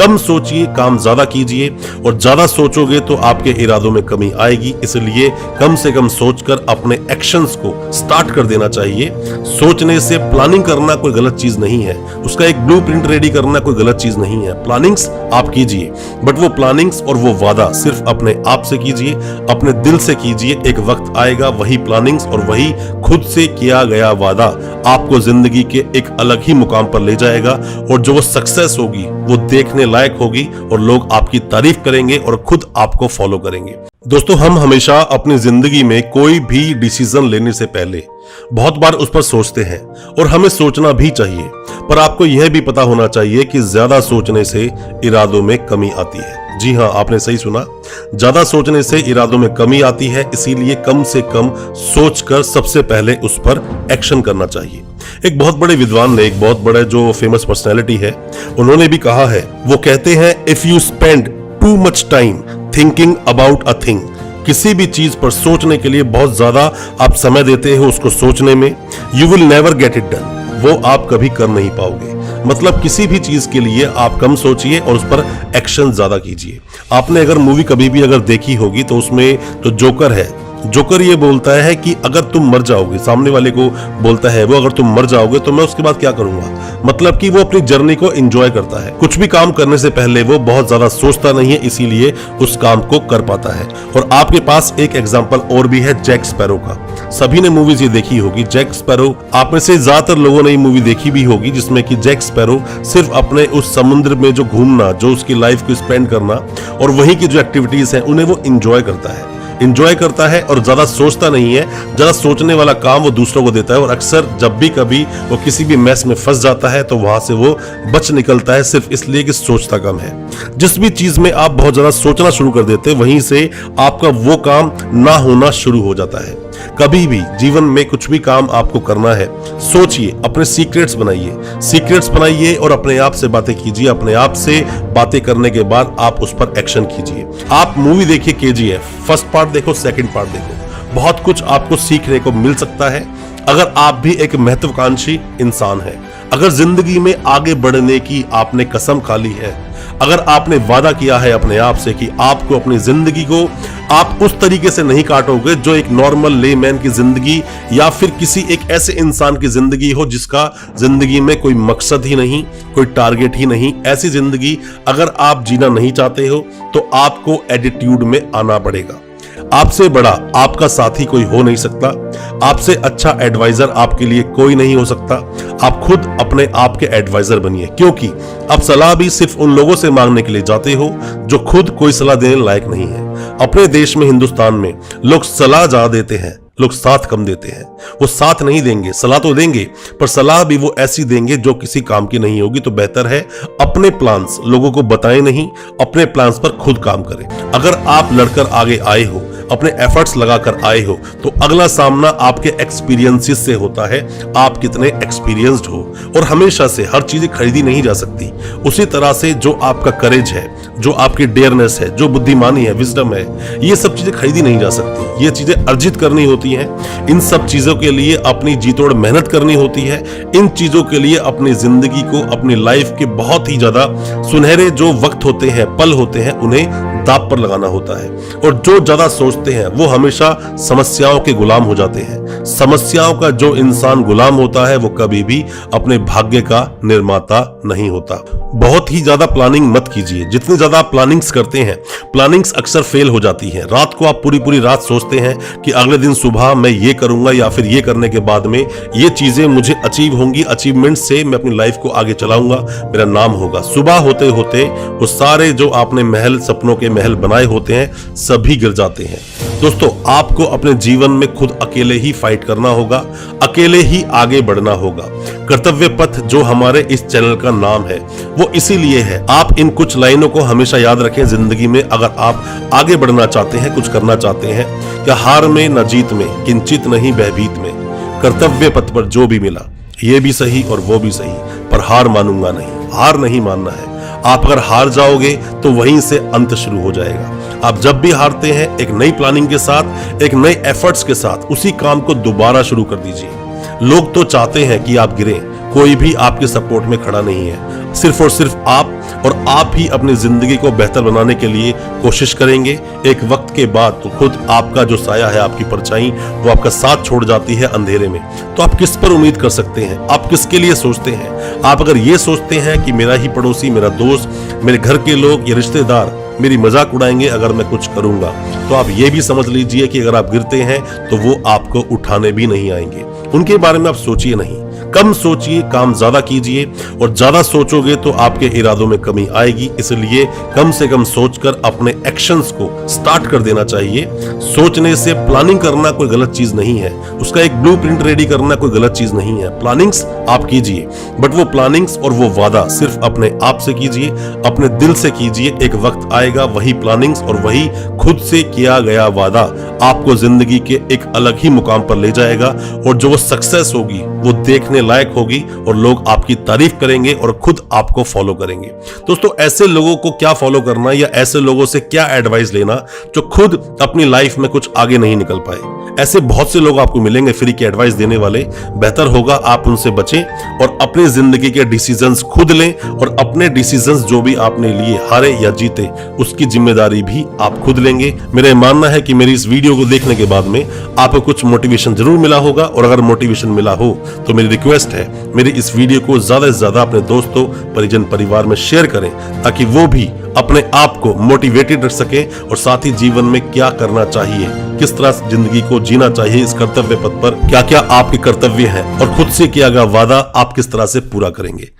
कम सोचिए, काम ज्यादा कीजिए, और ज्यादा सोचोगे तो आपके इरादों में कमी आएगी। इसलिए कम से कम सोचकर अपने एक्शंस को स्टार्ट कर देना चाहिए। सोचने से प्लानिंग करना कोई गलत चीज नहीं है, उसका एक ब्लूप्रिंट रेडी करना कोई गलत चीज नहीं है। प्लानिंग्स आप कीजिए, बट वो प्लानिंग्स और वो वादा सिर्फ अपने आप से कीजिए, अपने दिल से कीजिए। एक वक्त आएगा वही प्लानिंग्स और वही खुद से किया गया वादा आपको जिंदगी के एक अलग ही मुकाम पर ले जाएगा, और जो वो सक्सेस होगी वो देखने लायक होगी और लोग आपकी तारीफ करेंगे और खुद आपको फॉलो करेंगे। दोस्तों, हम हमेशा अपनी जिंदगी में कोई भी डिसीजन लेने से पहले बहुत बार उस पर सोचते हैं, और हमें सोचना भी चाहिए, पर आपको यह भी पता होना चाहिए कि ज्यादा सोचने से इरादों में कमी आती है। जी हां, आपने सही सुना, ज्यादा सोचने से इरादों में कमी आती है। इसीलिए कम से कम सोचकर सबसे पहले उस पर एक्शन करना चाहिए। एक बहुत बड़े विद्वान ने, एक बहुत बड़े जो फेमस पर्सनैलिटी है, उन्होंने भी कहा है, वो कहते हैं, if you spend too much time thinking about a thing, किसी भी चीज पर सोचने के लिए बहुत ज्यादा आप समय देते हो उसको सोचने में, you will never get it done, वो आप कभी कर नहीं पाओगे। मतलब किसी भी चीज के लिए आप कम सोचिए और उस पर एक्शन ज्यादा कीजिए। आपने अगर मूवी कभी भी अगर देखी होगी तो उसमें जो जोकर है, जोकर ये बोलता है कि अगर तुम मर जाओगे, सामने वाले को बोलता है वो, अगर तुम मर जाओगे तो मैं उसके बाद क्या करूंगा। मतलब कि वो अपनी जर्नी को एंजॉय करता है। कुछ भी काम करने से पहले वो बहुत ज्यादा सोचता नहीं है, इसीलिए उस काम को कर पाता है। और आपके पास एक एग्जांपल और भी है जैक स्पैरो का। सभी ने मूवीज ये देखी होगी जैक स्पैरो। आप में से ज्यादातर लोगों ने ये मूवी देखी भी होगी, जिसमें कि जैक स्पैरो सिर्फ अपने उस समुद्र में जो घूमना, जो उसकी लाइफ को स्पेंड करना और वहीं की जो एक्टिविटीज हैं उन्हें वो एंजॉय करता है और ज्यादा सोचता नहीं है। ज्यादा सोचने वाला काम वो दूसरों को देता है, और अक्सर जब भी कभी वो किसी भी मैस में फंस जाता है तो वहां से वो बच निकलता है, सिर्फ इसलिए कि सोचता कम है। जिस भी चीज में आप बहुत ज्यादा सोचना शुरू कर देते हैं, वहीं से आपका वो काम ना होना शुरू हो जाता है। कभी भी जीवन में कुछ भी काम आपको करना है, सोचिए, अपने सीक्रेट्स बनाइए और अपने आप से बातें कीजिए। अपने आप से बातें करने के बाद आप उस पर एक्शन कीजिए। आप मूवी देखिए KGF, फर्स्ट पार्ट देखो, सेकंड पार्ट देखो, बहुत कुछ आपको सीखने को मिल सकता है। अगर आप भी एक महत्वाकांक्षी इंसान हैं, अगर जिंदगी में आगे बढ़ने की आपने कसम खा ली है, अगर आपने वादा किया है अपने आप से कि आपको अपनी जिंदगी को आप उस तरीके से नहीं काटोगे जो एक नॉर्मल लेमैन की जिंदगी या फिर किसी एक ऐसे इंसान की जिंदगी हो जिसका जिंदगी में कोई मकसद ही नहीं, कोई टारगेट ही नहीं, ऐसी जिंदगी अगर आप जीना नहीं चाहते हो तो आपको एटीट्यूड में आना पड़ेगा। आपसे बड़ा आपका साथी कोई हो नहीं सकता, आपसे अच्छा एडवाइजर आपके लिए कोई नहीं हो सकता। आप खुद अपने आप के एडवाइजर बनिए, क्योंकि आप सलाह भी सिर्फ उन लोगों से मांगने के लिए जाते हो जो खुद कोई सलाह देने लायक नहीं है। अपने देश में, हिंदुस्तान में, लोग सलाह ज्यादा देते हैं, लोग साथ कम देते हैं। वो साथ नहीं देंगे, सलाह तो देंगे, पर सलाह भी वो ऐसी देंगे जो किसी काम की नहीं होगी। तो बेहतर है अपने प्लान्स लोगों को बताएं नहीं, अपने प्लान्स पर खुद काम करें। अगर आप लड़कर आगे आए हो, अपने एफर्ट्स लगाकर आए हो, तो अगला सामना आपके एक्सपीरियंसेस से होता है, आप कितने एक्सपीरियंस्ड हो। और हमेशा से हर चीजें खरीदी नहीं जा सकती। उसी तरह से जो आपका करेज है, जो आपकी डेयरनेस है, जो बुद्धिमानी है, विजडम है, ये सब चीजें खरीदी नहीं जा सकती। ये चीजें अर्जित करनी होती हैं। इन सब चीजों के लिए अपनी जी तोड़ मेहनत करनी होती है। इन चीजों के लिए अपनी जिंदगी को, अपनी लाइफ के बहुत ही ज्यादा सुनहरे जो वक्त होते हैं, पल होते हैं, उन्हें दांव पर लगाना होता है। और जो ज्यादा सोचते हैं वो हमेशा समस्याओं के गुलाम हो जाते हैं। समस्याओं का जो इंसान गुलाम होता है वो कभी भी अपने भाग्य का निर्माता नहीं होता। बहुत ही ज्यादा प्लानिंग मत कीजिए। जितनी ज्यादा आप प्लानिंग्स करते हैं, प्लानिंग्स अक्सर फेल हो जाती है। रात को आप पूरी रात सोचते हैं कि अगले दिन सुबह मैं ये करूंगा, या फिर ये करने के बाद में ये चीजें मुझे अचीव होंगी, अचीवमेंट से मैं अपनी लाइफ को आगे चलाऊंगा, मेरा नाम होगा। सुबह होते होते वो सारे जो आपने महल, सपनों के महल बनाए होते हैं, सभी गिर जाते हैं। दोस्तों, आपको अपने जीवन में खुद अकेले ही फाइट करना होगा, अकेले ही आगे बढ़ना होगा। कर्तव्य पथ जो हमारे इस चैनल का नाम है वो इसीलिए है। आप इन कुछ लाइनों को हमेशा याद रखें जिंदगी में। अगर आप आगे बढ़ना चाहते हैं, कुछ करना चाहते हैं, क्या हार में न जीत में, किंचित नहीं भयभीत में, कर्तव्य पथ पर जो भी मिला, ये भी सही और वो भी सही, पर हार मानूंगा नहीं। हार नहीं मानना है। आप अगर हार जाओगे तो वहीं से अंत शुरू हो जाएगा। आप जब भी हारते हैं, एक नई प्लानिंग के साथ, एक नए एफर्ट्स के साथ उसी काम को दोबारा शुरू कर दीजिए। लोग तो चाहते हैं कि आप गिरें, कोई भी आपके सपोर्ट में खड़ा नहीं है। सिर्फ और सिर्फ आप और आप ही अपनी जिंदगी को बेहतर बनाने के लिए कोशिश करेंगे। एक वक्त के बाद तो खुद आपका जो साया है, आपकी परछाई, वो आपका साथ छोड़ जाती है अंधेरे में। तो आप किस पर उम्मीद कर सकते हैं? आप किसके लिए सोचते हैं? आप अगर ये सोचते हैं कि मेरा ही पड़ोसी, मेरा दोस्त, मेरे घर के लोग या रिश्तेदार मेरी मजाक उड़ाएंगे अगर मैं कुछ करूंगा, तो आप ये भी समझ लीजिए कि अगर आप गिरते हैं तो वो आपको उठाने भी नहीं आएंगे। उनके बारे में आप सोचिए नहीं, कम सोचिए, काम ज्यादा कीजिए। और ज्यादा सोचोगे तो आपके इरादों में कमी आएगी। इसलिए कम से कम सोचकर अपने एक्शंस को स्टार्ट कर देना चाहिए। सोचने से प्लानिंग करना कोई गलत चीज नहीं है, उसका एक ब्लूप्रिंट रेडी करना कोई गलत चीज नहीं है। प्लानिंग्स आप कीजिए, बट वो प्लानिंग्स और वो वादा सिर्फ अपने आप से कीजिए, अपने दिल से कीजिए। एक वक्त आएगा वही प्लानिंग्स और वही खुद से किया गया वादा आपको जिंदगी के एक अलग ही मुकाम पर ले जाएगा। और जो वो सक्सेस होगी वो देखने लायक होगी और लोग आपकी तारीफ करेंगे और खुद आपको फॉलो करेंगे। दोस्तों, ऐसे लोगों को क्या फॉलो करना या ऐसे लोगों से क्या एडवाइस लेना जो खुद अपनी लाइफ में कुछ आगे नहीं निकल पाए? ऐसे बहुत से लोग आपको मिलेंगे फ्री की एडवाइस देने वाले। बेहतर होगा आप उनसे बचें और अपनी जिंदगी के डिसीजंस खुद लें। और अपने डिसीजंस जो भी आपने लिए, हारे या जीते, उसकी जिम्मेदारी भी आप खुद लेंगे। मेरा मानना है कि मेरी इस वीडियो को देखने के बाद में आपको कुछ मोटिवेशन जरूर मिला होगा। और अगर मोटिवेशन मिला हो तो मेरी रिक्वेस्ट है, मेरी इस वीडियो को ज्यादा से ज्यादा अपने दोस्तों, परिजन, परिवार में शेयर करें ताकि वो भी अपने आप को मोटिवेटेड रख सके और साथ ही जीवन में क्या करना चाहिए, किस तरह जिंदगी को जीना चाहिए, इस कर्तव्य पथ पर क्या क्या आपके कर्तव्य हैं और खुद से किया गया वादा आप किस तरह से पूरा करेंगे।